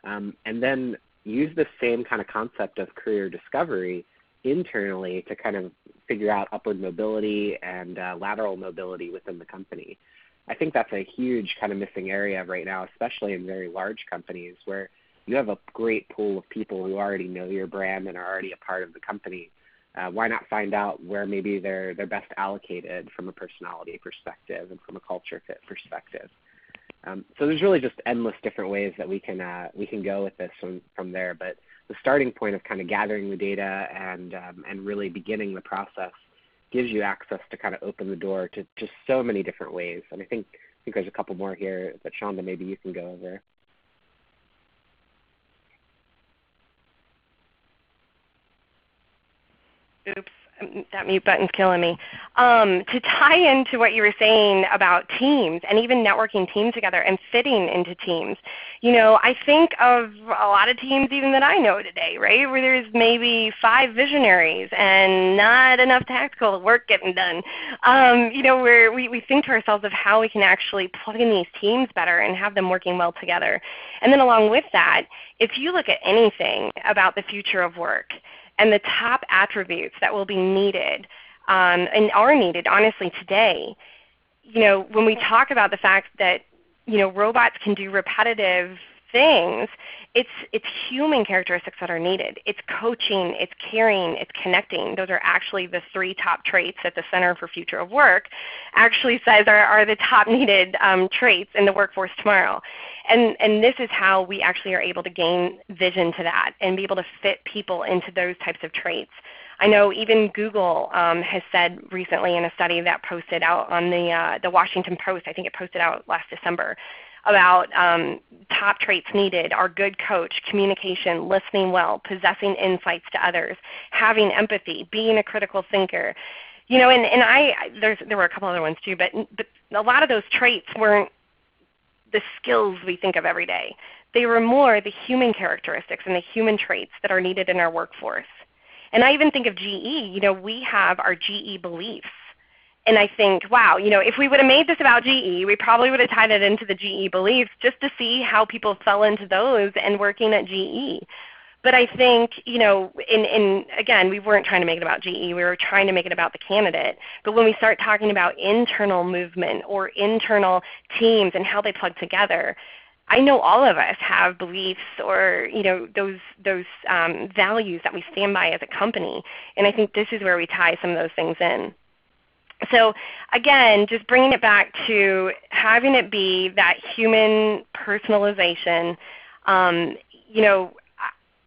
And then use the same kind of concept of career discovery internally to kind of figure out upward mobility and lateral mobility within the company. I think that's a huge kind of missing area right now, especially in very large companies where you have a great pool of people who already know your brand and are already a part of the company. Why not find out where maybe they're best allocated from a personality perspective and from a culture fit perspective? So there's really just endless different ways that we can go with this from there. But the starting point of kind of gathering the data and really beginning the process gives you access to kind of open the door to just so many different ways. And I think there's a couple more here that Shaunda, maybe you can go over. Oops, that mute button's killing me. To tie into what you were saying about teams and even networking teams together and fitting into teams, I think of a lot of teams even that I know today, right, where there's maybe 5 visionaries and not enough tactical work getting done. Where we think to ourselves of how we can actually plug in these teams better and have them working well together. And then along with that, if you look at anything about the future of work, and the top attributes that will be needed and are needed, honestly, today, when we talk about the fact that, robots can do repetitive things, it's human characteristics that are needed. It's coaching, it's caring, it's connecting. Those are actually the 3 top traits that the Center for Future of Work actually says are the top needed traits in the workforce tomorrow. And this is how we actually are able to gain vision to that and be able to fit people into those types of traits. I know even Google has said recently in a study that posted out on the Washington Post, I think it posted out last December, about top traits needed are good coach, communication, listening well, possessing insights to others, having empathy, being a critical thinker. There were a couple other ones too, but a lot of those traits weren't the skills we think of every day. They were more the human characteristics and the human traits that are needed in our workforce. And I even think of GE, we have our GE beliefs. And I think, wow, if we would have made this about GE, we probably would have tied it into the GE beliefs just to see how people fell into those and working at GE. But I think, again, we weren't trying to make it about GE. We were trying to make it about the candidate. But when we start talking about internal movement or internal teams and how they plug together, I know all of us have beliefs or those values that we stand by as a company. And I think this is where we tie some of those things in. So again, just bringing it back to having it be that human personalization,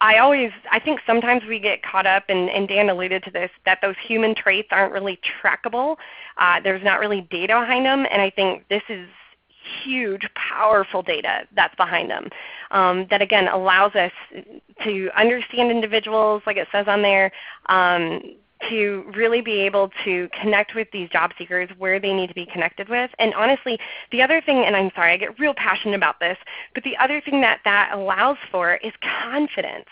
I think sometimes we get caught up, and Dan alluded to this, that those human traits aren't really trackable. There's not really data behind them, and I think this is huge, powerful data that's behind them that, again, allows us to understand individuals, like it says on there, to really be able to connect with these job seekers where they need to be connected with. And honestly, the other thing, and I'm sorry, I get real passionate about this, but the other thing that allows for is confidence.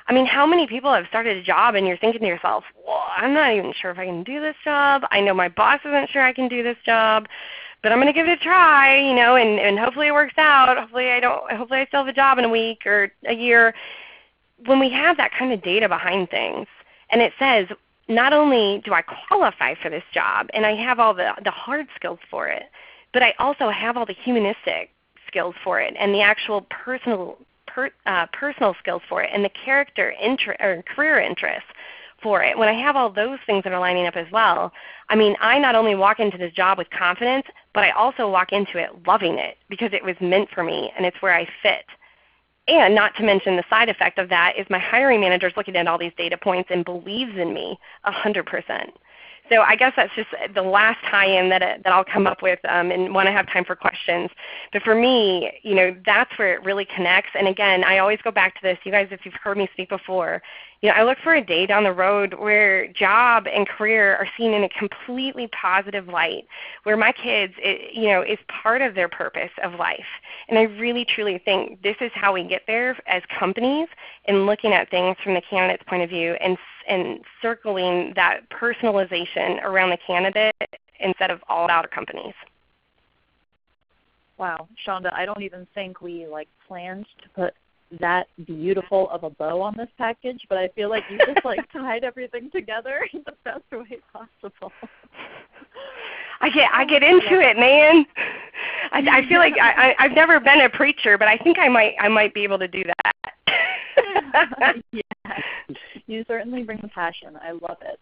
I mean, how many people have started a job and you're thinking to yourself, well, I'm not even sure if I can do this job. I know my boss isn't sure I can do this job, but I'm going to give it a try, and hopefully it works out. Hopefully I still have a job in a week or a year. When we have that kind of data behind things, and it says, not only do I qualify for this job and I have all the hard skills for it, but I also have all the humanistic skills for it and the actual personal skills for it and the character or career interests for it. When I have all those things that are lining up as well, I mean, I not only walk into this job with confidence, but I also walk into it loving it because it was meant for me and it's where I fit. And not to mention the side effect of that is my hiring manager is looking at all these data points and believes in me 100%. So I guess that's just the last tie-in that I'll come up with and when I have time for questions. But for me, that's where it really connects. And again, I always go back to this. You guys, if you've heard me speak before, I look for a day down the road where job and career are seen in a completely positive light, where my kids, is part of their purpose of life. And I really, truly think this is how we get there as companies in looking at things from the candidate's point of view and circling that personalization around the candidate instead of all about companies. Wow, Shaunda, I don't even think we planned to put that beautiful of a bow on this package, but I feel like you just tied everything together in the best way possible. I get into it, man. I feel like I've never been a preacher, but I think I might be able to do that. Yeah, you certainly bring the passion. I love it.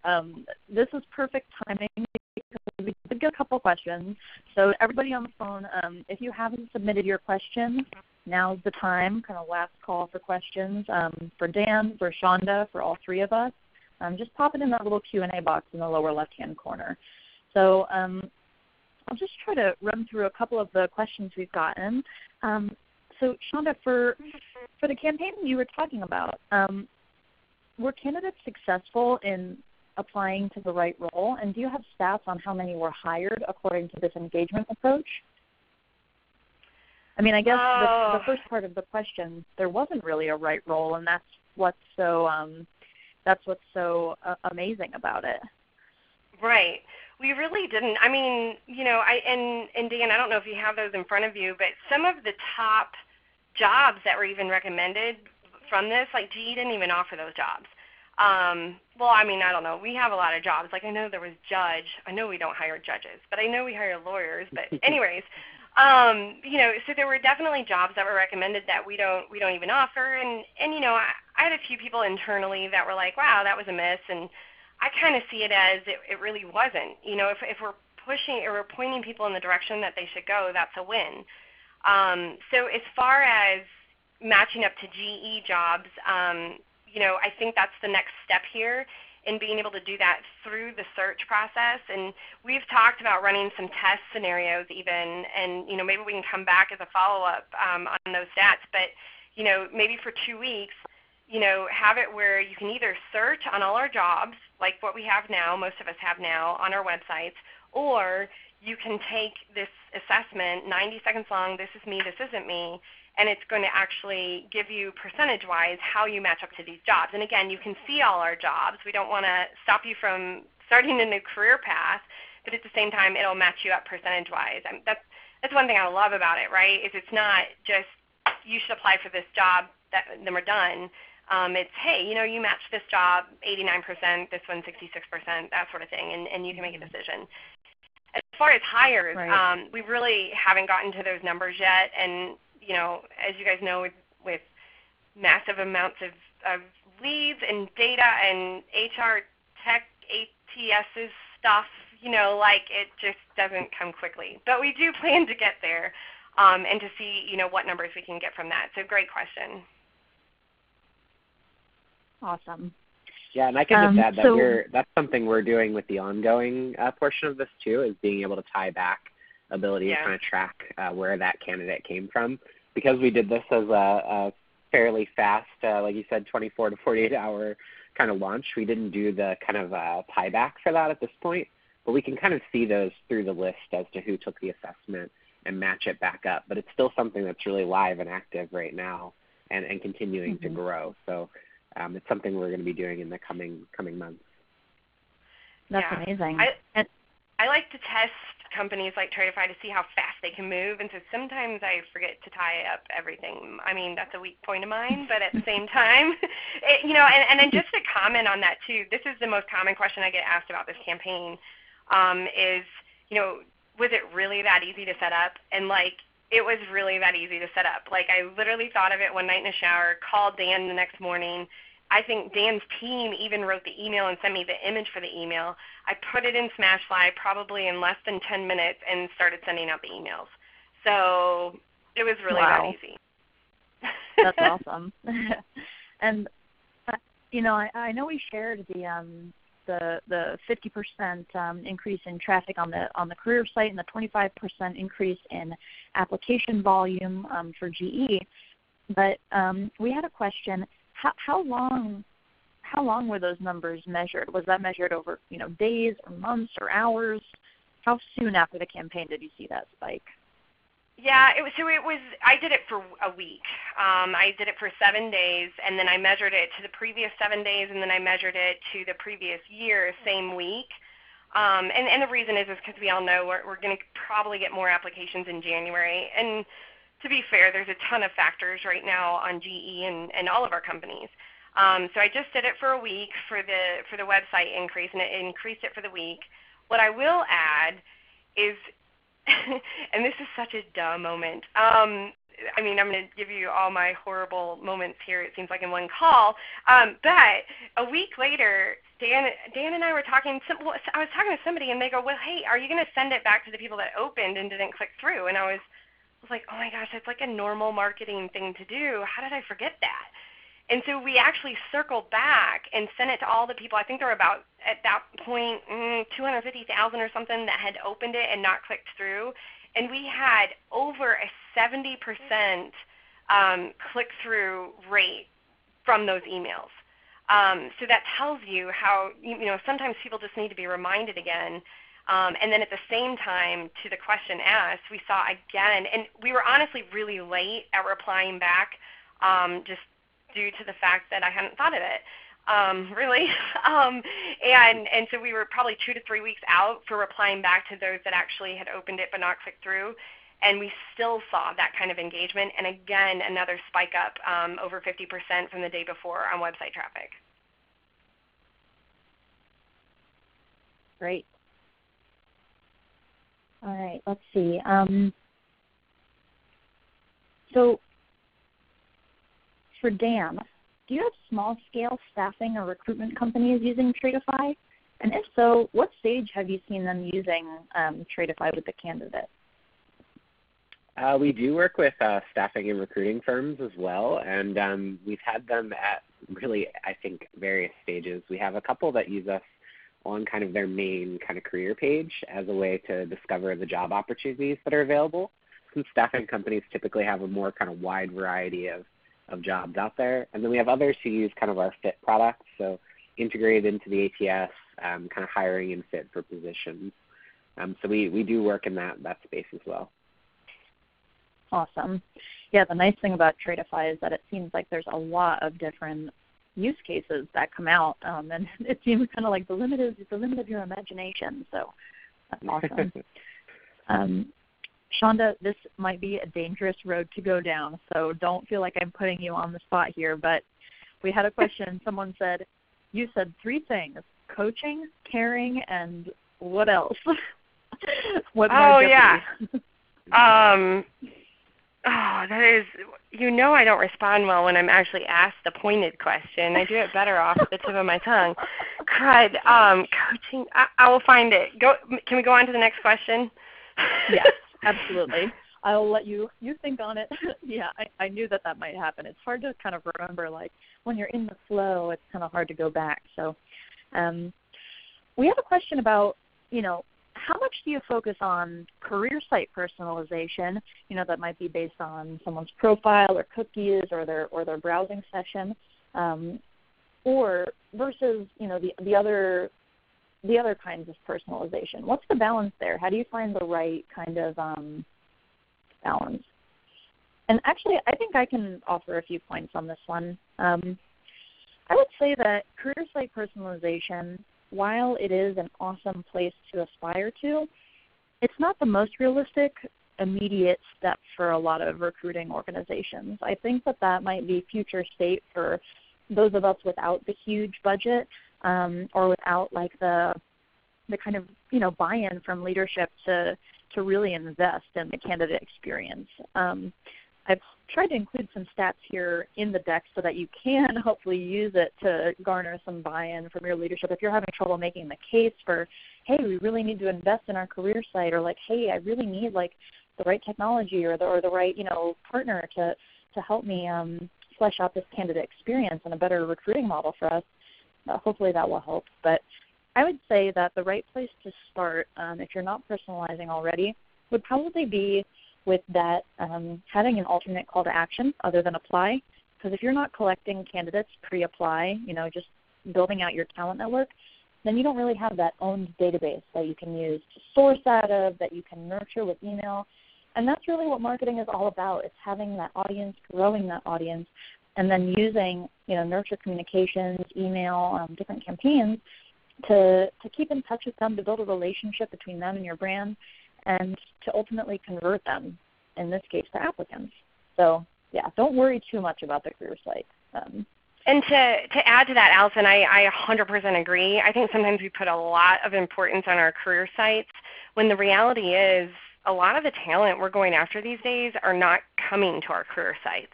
This is perfect timing because we did get a couple questions. So everybody on the phone, if you haven't submitted your question, now's the time, kind of last call for questions. For Dan, for Shaunda, for all 3 of us, just pop it in that little Q&A box in the lower left-hand corner. So I'll just try to run through a couple of the questions we've gotten. So Shaunda, for the campaign you were talking about, were candidates successful in applying to the right role? And do you have stats on how many were hired according to this engagement approach? I mean, I guess the first part of the question, there wasn't really a right role, and that's what's so amazing about it. Right. We really didn't. I mean, and Dan, I don't know if you have those in front of you, but some of the top jobs that were even recommended from this, like GE didn't even offer those jobs. Well, I mean, I don't know. We have a lot of jobs. Like I know there was judge. I know we don't hire judges, but I know we hire lawyers. But anyways, so there were definitely jobs that were recommended that we don't even offer. And I had a few people internally that were like, wow, that was a miss. And I kind of see it as it really wasn't. If we're pushing or we're pointing people in the direction that they should go, that's a win. So as far as matching up to GE jobs, I think that's the next step here in being able to do that through the search process. And we've talked about running some test scenarios even, and maybe we can come back as a follow-up on those stats. But maybe for 2 weeks, have it where you can either search on all our jobs, like what we have now, most of us have now on our websites, or you can take this assessment, 90 seconds long, this is me, this isn't me, and it's going to actually give you percentage-wise how you match up to these jobs. And again, you can see all our jobs. We don't want to stop you from starting a new career path, but at the same time, it'll match you up percentage-wise. That's one thing I love about it, right, is it's not just you should apply for this job, then we're done. It's, hey, you match this job 89%, this one 66%, that sort of thing, and you can make a decision. As far as hires, right. We really haven't gotten to those numbers yet. And, as you guys know, with massive amounts of leads and data and HR tech, ATS's stuff, it just doesn't come quickly. But we do plan to get there and to see, what numbers we can get from that. So great question. Awesome. Yeah, and I can just add that that's something we're doing with the ongoing portion of this too, is being able to tie back ability to kind of track where that candidate came from. Because we did this as a fairly fast, like you said, 24 to 48 hour kind of launch, we didn't do the kind of tie back for that at this point, but we can kind of see those through the list as to who took the assessment and match it back up. But it's still something that's really live and active right now and continuing to grow. So it's something we're going to be doing in the coming months. That's amazing. I like to test companies like Traitify to see how fast they can move, and so sometimes I forget to tie up everything. I mean, that's a weak point of mine, but at the same time, and then just to comment on that too, this is the most common question I get asked about this campaign, is, was it really that easy to set up? And it was really that easy to set up. I literally thought of it one night in the shower, called Dan the next morning. I think Dan's team even wrote the email and sent me the image for the email. I put it in SmashFly probably in less than 10 minutes and started sending out the emails. So it was really that easy. That's awesome. And, I know we shared the 50% increase in traffic on the career site and the 25% increase in application volume for GE. But we had a question. How long were those numbers measured? Was that measured over days or months or hours? How soon after the campaign did you see that spike? Yeah, it was. I did it for a week. I did it for 7 days, and then I measured it to the previous 7 days, and then I measured it to the previous year, same week. And the reason is because we all know we're going to probably get more applications in January. And to be fair, there's a ton of factors right now on GE and all of our companies. So I just did it for a week for the website increase, and it increased it for the week. What I will add is, and this is such a dumb moment. I'm going to give you all my horrible moments here, it seems like, in one call. But a week later, Dan and I were talking. I was talking to somebody, and they go, well, hey, are you going to send it back to the people that opened and didn't click through? And I was like, oh my gosh, that's like a normal marketing thing to do. How did I forget that? And so we actually circled back and sent it to all the people. I think there were about, at that point, 250,000 or something that had opened it and not clicked through. And we had over a 70% click-through rate from those emails. So that tells you how, sometimes people just need to be reminded again. And then at the same time, to the question asked, we saw again, and we were honestly really late at replying back, just due to the fact that I hadn't thought of it, really. And so we were probably 2 to 3 weeks out for replying back to those that actually had opened it but not clicked through. And we still saw that kind of engagement. And again, another spike up over 50% from the day before on website traffic. Great. All right, let's see. So for Dan, do you have small-scale staffing or recruitment companies using Traitify? And if so, what stage have you seen them using Traitify with the candidate? We do work with staffing and recruiting firms as well, and we've had them at really, I think, various stages. We have a couple that use us on kind of their main kind of career page as a way to discover the job opportunities that are available. Since staffing companies typically have a more kind of wide variety of jobs out there. And then we have others who use kind of our fit products, so integrated into the ATS, kind of hiring and fit for positions. So we do work in that space as well. Awesome. Yeah, the nice thing about Traitify is that it seems like there's a lot of different use cases that come out, and it seems kind of like the limit of your imagination. So that's awesome. Shaunda, this might be a dangerous road to go down, so don't feel like I'm putting you on the spot here, but we had a question. Someone said, you said 3 things: coaching, caring, and what else? What more yeah. That is, I don't respond well when I'm actually asked the pointed question. I do it better off the tip of my tongue. Crud. Coaching, I will find it. Can we go on to the next question? Yes, absolutely. I'll let you think on it. Yeah, I knew that might happen. It's hard to kind of remember, like, when you're in the flow, it's kind of hard to go back. So we have a question about, how much do you focus on career site personalization, that might be based on someone's profile or cookies or their browsing session, or versus, the other kinds of personalization? What's the balance there? How do you find the right kind of balance? And actually, I think I can offer a few points on this one. I would say that career site personalization, while it is an awesome place to aspire to, it's not the most realistic immediate step for a lot of recruiting organizations. I think that might be future state for those of us without the huge budget, or without like the kind of buy-in from leadership to really invest in the candidate experience. I've tried to include some stats here in the deck so that you can hopefully use it to garner some buy-in from your leadership. If you're having trouble making the case for, hey, we really need to invest in our career site, or like, hey, I really need like the right technology or the right partner to help me flesh out this candidate experience and a better recruiting model for us, hopefully that will help. But I would say that the right place to start, if you're not personalizing already, would probably be with that having an alternate call to action other than apply. Because if you're not collecting candidates pre-apply, just building out your talent network, then you don't really have that owned database that you can use to source out of, that you can nurture with email. And that's really what marketing is all about. It's having that audience, growing that audience, and then using nurture communications, email, different campaigns to keep in touch with them, to build a relationship between them and your brand, and to ultimately convert them, in this case, to applicants. So, yeah, don't worry too much about the career site. And to add to that, Allison, I 100% agree. I think sometimes we put a lot of importance on our career sites when the reality is a lot of the talent we're going after these days are not coming to our career sites.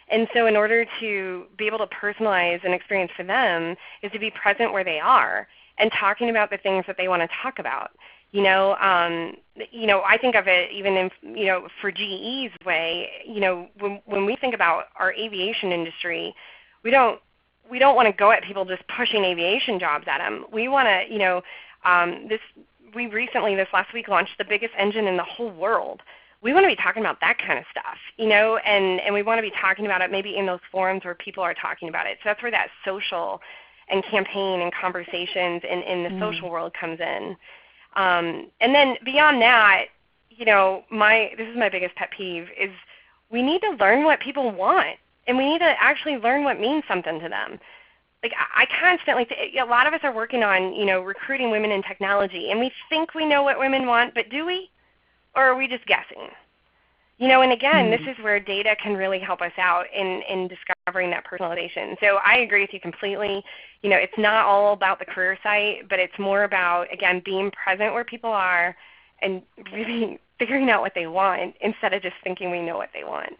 And so in order to be able to personalize an experience for them is to be present where they are and talking about the things that they want to talk about. I think of it even in, for GE's way, when we think about our aviation industry, we don't want to go at people just pushing aviation jobs at them. We want to, we recently, this last week, launched the biggest engine in the whole world, we want to be talking about that kind of stuff, and we want to be talking about it maybe in those forums where people are talking about it. So that's where that social and campaign and conversations in the social world comes in. And then beyond that, this is my biggest pet peeve, is we need to learn what people want, and we need to actually learn what means something to them. Like I constantly, a lot of us are working on, recruiting women in technology, and we think we know what women want, but do we? Or are we just guessing? And again, this is where data can really help us out in discovering that personalization. So I agree with you completely. It's not all about the career site, but it's more about, again, being present where people are and really figuring out what they want instead of just thinking we know what they want.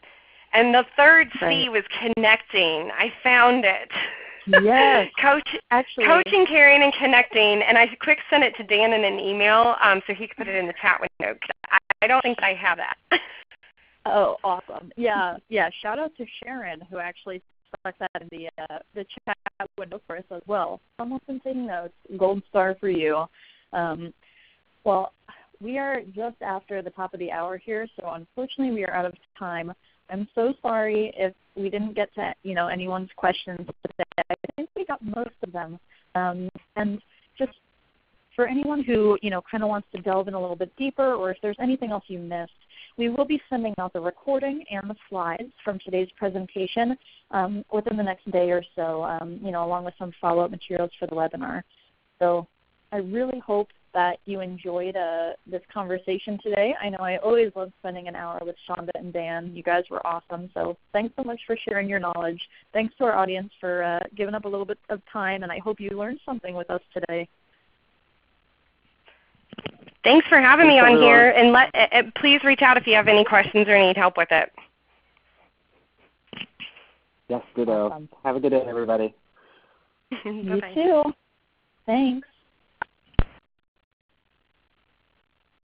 And the third C was connecting. I found it. Yes. Coaching, caring, and connecting. And I quick sent it to Dan in an email so he could put it in the chat window. I don't think I have that. Oh, awesome. Yeah. Shout out to Sharon, who actually stuck that in the chat window for us as well. Someone's been taking notes. Gold star for you. Well, we are just after the top of the hour here, so unfortunately we are out of time. I'm so sorry if we didn't get to anyone's questions today. I think we got most of them. And just for anyone who kind of wants to delve in a little bit deeper, or if there's anything else you missed, we will be sending out the recording and the slides from today's presentation within the next day or so, along with some follow-up materials for the webinar. So I really hope that you enjoyed this conversation today. I know I always love spending an hour with Shaunda and Dan. You guys were awesome. So thanks so much for sharing your knowledge. Thanks to our audience for giving up a little bit of time, and I hope you learned something with us today. Thanks for having me on here, and please reach out if you have any questions or need help with it. Yes, ditto. Awesome. Have a good day, everybody. You too. Thanks.